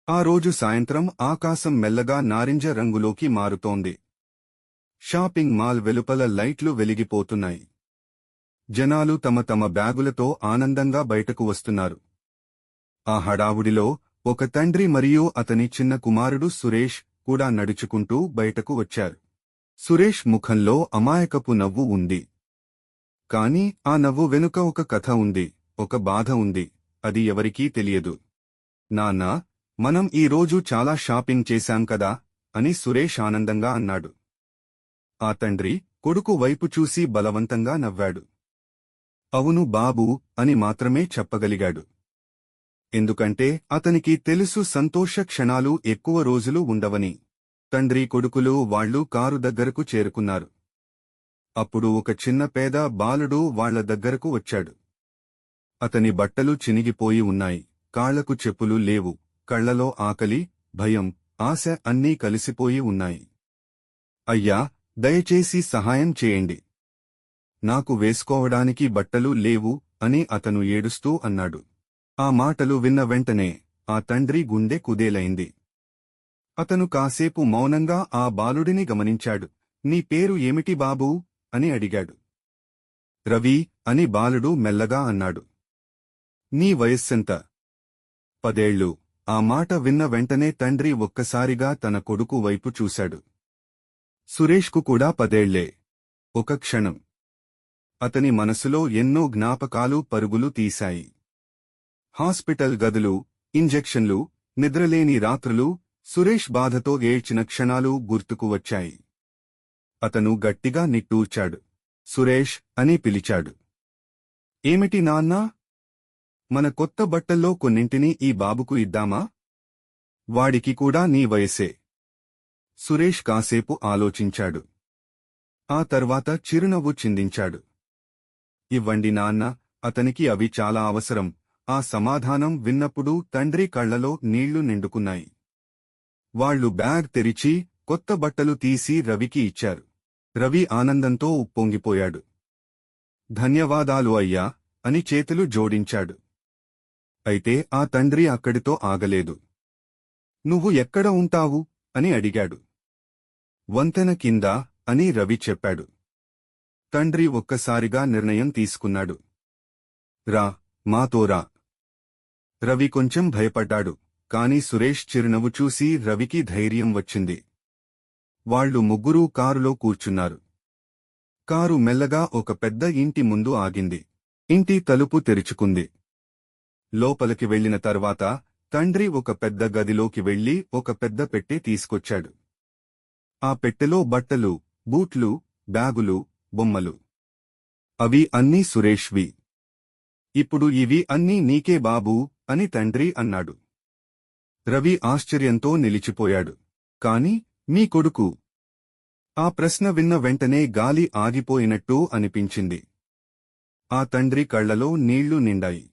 ఆ రోజు సాయంత్రం ఆకాశం మెల్లగా నారింజ రంగులోకి మారుతోంది. షాపింగ్ మాల్ వెలుపల లైట్లు వెలిగిపోతున్నాయి. జనాలు తమ తమ బ్యాగులతో ఆనందంగా బయటకు వస్తున్నారు. ఆ హడావుడిలో ఒక తండ్రి మరియు అతని చిన్న కుమారుడు సురేష్ కూడా నడుచుకుంటూ బయటకు వచ్చారు. సురేష్ ముఖంలో అమాయకపు నవ్వు ఉంది. కాని ఆ నవ్వు వెనుక ఒక కథ ఉంది, ఒక బాధ ఉంది. అది ఎవరికీ తెలియదు. నాన్నా, మనం ఈ రోజు చాలా షాపింగ్ చేశాం కదా అని సురేష్ ఆనందంగా అన్నాడు. ఆ తండ్రి కొడుకు వైపు చూసి బలవంతంగా నవ్వాడు. అవును బాబూ అని మాత్రమే చెప్పగలిగాడు. ఎందుకంటే అతనికి తెలుసు సంతోష క్షణాలు ఎక్కువ రోజులు ఉండవని. తండ్రి కొడుకులు వాళ్లు కారు దగ్గరకు చేరుకున్నారు. అప్పుడు ఒక చిన్న పేద బాలుడు వాళ్ల దగ్గరకు వచ్చాడు. అతని బట్టలు చినిగిపోయి ఉన్నాయి, కాళ్లకు చెప్పులు లేవు, కళ్లలో ఆకలి, భయం, ఆశ అన్నీ కలిసిపోయి ఉన్నాయి. అయ్యా, దయచేసి సహాయం చేయండి. నాకు వేసుకోవడానికి బట్టలు లేవు అని అతను ఏడుస్తూ అన్నాడు. ఆ మాటలు విన్న వెంటనే ఆ తండ్రి గుండె కుదేలైంది. అతను కాసేపు మౌనంగా ఆ బాలుడిని గమనించాడు. నీ పేరు ఏమిటి బాబూ అని అడిగాడు. రవి అని బాలుడు మెల్లగా అన్నాడు. నీ వయస్సెంత? 10 ఏళ్ళు. ఆ మాట విన్న వెంటనే తండ్రి ఒక్కసారిగా తన కొడుకు వైపు చూశాడు. సురేష్కు కూడా 10 ఏళ్లే. ఒక క్షణం అతని మనసులో ఎన్నో జ్ఞాపకాలు పరుగులు తీశాయి. హాస్పిటల్ గదులు, ఇంజెక్షన్లు, నిద్రలేని రాత్రులు, సురేష్ బాధతో ఏడ్చిన క్షణాలు గుర్తుకు వచ్చాయి. అతను గట్టిగా నిట్టూర్చాడు. సురేష్ అని పిలిచాడు. ఏమిటి నాన్నా? మన కొత్త బట్టల్లో కొన్నింటిని ఈ బాబుకు ఇద్దామా? వాడికి కూడా నీ వయసే. సురేష్ కాసేపు ఆలోచించాడు. ఆ తర్వాత చిరునవ్వు చిందించాడు. ఇవ్వండి నాన్న, అతనికి అవి చాలా అవసరం. ఆ సమాధానం విన్నప్పుడు తండ్రి కళ్లలో నీళ్లు నిండుకున్నాయి. వాళ్లు బ్యాగ్ తెరిచి కొత్త బట్టలు తీసి రవికి ఇచ్చారు. రవి ఆనందంతో ఉప్పొంగిపోయాడు. ధన్యవాదాలు అయ్యా అని చేతులు జోడించాడు. అయితే ఆ తండ్రి అక్కడితో ఆగలేదు. నువ్వు ఎక్కడ ఉంటావు అని అడిగాడు. వంతెన కింద అని రవి చెప్పాడు. తండ్రి ఒక్కసారిగా నిర్ణయం తీసుకున్నాడు. రా, మాతో రా. రవి కొంచెం భయపడ్డాడు, కాని సురేష్ చిరునవ్వు చూసి రవికి ధైర్యం వచ్చింది. వాళ్లు ముగ్గురూ కారులో కూర్చున్నారు. కారు మెల్లగా ఒక పెద్ద ఇంటి ముందు ఆగింది. ఇంటి తలుపు తెరుచుకుంది. లోపలికి వెళ్లిన తర్వాత తండ్రి ఒక పెద్ద గదిలోకి వెళ్లి ఒక పెద్ద పెట్టె తీసుకొచ్చాడు. ఆ పెట్టెలో బట్టలు, బూట్లు, బ్యాగులు, బొమ్మలు. అవి అన్నీ సురేష్వి. ఇప్పుడు ఇవి అన్నీ నీకే బాబూ అని తండ్రి అన్నాడు. రవి ఆశ్చర్యంతో నిలిచిపోయాడు. కాని మీ కొడుకు? ఆ ప్రశ్న విన్న వెంటనే గాలి ఆగిపోయినట్టు అనిపించింది. ఆ తండ్రి కళ్లలో నీళ్లు నిండాయి.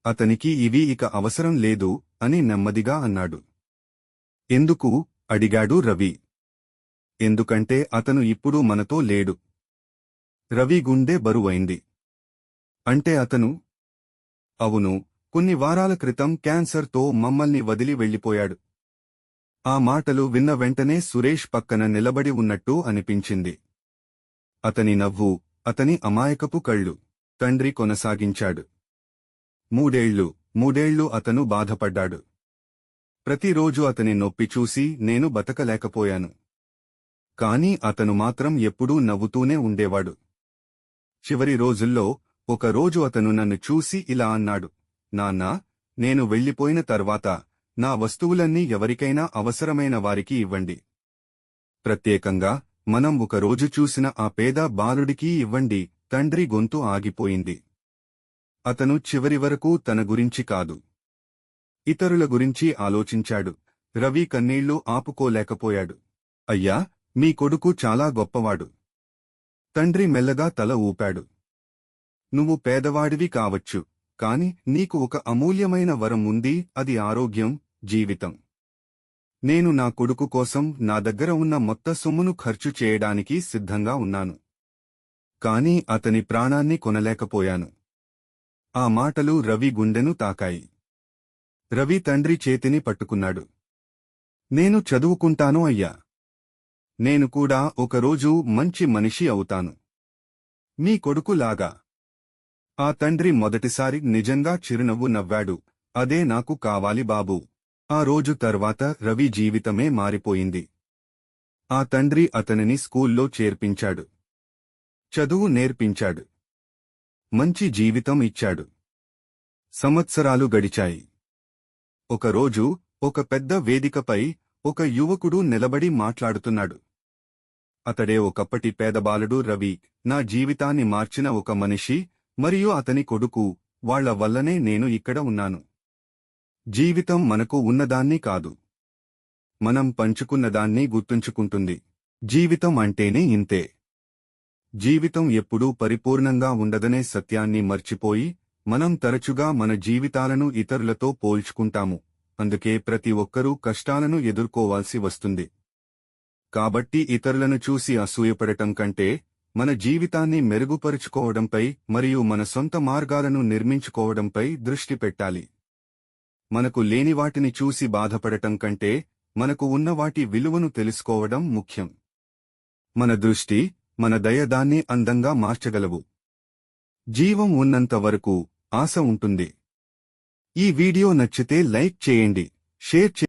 అతనికి ఇవి ఇక అవసరం లేదు అని నెమ్మదిగా అన్నాడు. ఎందుకు? అడిగాడు రవి. ఎందుకంటే అతను ఇప్పుడు మనతో లేడు. రవి గుండె బరువైంది. అంటే అతను? అవును, కొన్ని వారాల క్రితం క్యాన్సర్తో మమ్మల్ని వదిలి వెళ్లిపోయాడు. ఆ మాటలు విన్న వెంటనే సురేష్ పక్కన నిలబడి ఉన్నట్టు అనిపించింది. అతని నవ్వు, అతని అమాయకపు కళ్ళు. తండ్రి కొనసాగించాడు. మూడేళ్లు అతను బాధపడ్డాడు. ప్రతిరోజు అతని నొప్పి చూసి నేను బతకలేకపోయాను. కాని అతను మాత్రం ఎప్పుడూ నవ్వుతూనే ఉండేవాడు. చివరి రోజుల్లో ఒక రోజు అతను నన్ను చూసి ఇలా అన్నాడు. నాన్నా, నేను వెళ్లిపోయిన తర్వాత నా వస్తువులన్నీ ఎవరికైనా అవసరమైన వారికి ఇవ్వండి. ప్రత్యేకంగా మనం ఒక రోజు చూసిన ఆ పేద బాలుడికి ఇవ్వండి. తండ్రి గొంతు ఆగిపోయింది. అతను చివరి వరకు తన గురించి కాదు, ఇతరుల గురించి ఆలోచించాడు. రవి కన్నీళ్లు ఆపుకోలేకపోయాడు. అయ్యా, మీ కొడుకు చాలా గొప్పవాడు. తండ్రి మెల్లగా తల ఊపాడు. నువ్వు పేదవాడివి కావచ్చు, కాని నీకు ఒక అమూల్యమైన వరం ఉంది, అది ఆరోగ్యం, జీవితం. నేను నా కొడుకు కోసం నా దగ్గర ఉన్న మొత్తం సొమ్మును ఖర్చు చేయడానికి సిద్ధంగా ఉన్నాను. కాని అతని ప్రాణాన్ని కొనలేకపోయాను. ఆ మాటలు రవి గుండెను తాకాయి. రవి తండ్రి చేతిని పట్టుకున్నాడు. నేను చదువుకుంటాను అయ్యా. నేను కూడా ఒకరోజు మంచి మనిషి అవుతాను. మీ కొడుకులాగా. ఆ తండ్రి మొదటిసారి నిజంగా చిరునవ్వు నవ్వాడు. అదే నాకు కావాలి బాబూ. ఆ రోజు తర్వాత రవి జీవితమే మారిపోయింది. ఆ తండ్రి అతనిని స్కూల్లో చేర్పించాడు. చదువు నేర్పించాడు. మంచి జీవితం ఇచ్చాడు. సంవత్సరాలు గడిచాయి. ఒకరోజు ఒక పెద్ద వేదికపై ఒక యువకుడు నిలబడి మాట్లాడుతున్నాడు. అతడే ఒకప్పటి పేదబాలుడు రవి. నా జీవితాన్ని మార్చిన ఒక మనిషి మరియు అతని కొడుకు, వాళ్ల వల్లనే నేను ఇక్కడ ఉన్నాను. జీవితం మనకు ఉన్నదాన్ని కాదు, మనం పంచుకున్నదాన్ని గుర్తుంచుకుంటుంది. జీవితం అంటేనే ఇంతే. జీవితం ఎప్పుడూ పరిపూర్ణంగా ఉండదనే సత్యాన్ని మర్చిపోయి మనం తరచుగా మన జీవితాలను ఇతరులతో పోల్చుకుంటాము. అందుకే ప్రతి ఒక్కరూ కష్టాలను ఎదుర్కోవాల్సి వస్తుంది. కాబట్టి ఇతరులను చూసి అసూయపడటం కంటే మన జీవితాన్ని మెరుగుపరుచుకోవడంపై మరియు మన సొంత మార్గాలను నిర్మించుకోవడంపై దృష్టి పెట్టాలి. మనకు లేని వాటిని చూసి బాధపడటం కంటే మనకు ఉన్నవాటి విలువను తెలుసుకోవడం ముఖ్యం. మన దృష్టి, మన దయ దాన్ని అందంగా మార్చగలవు. జీవం ఉన్నంత వరకు ఆశ ఉంటుంది. ఈ వీడియో నచ్చితే లైక్ చేయండి, షేర్ చేయండి.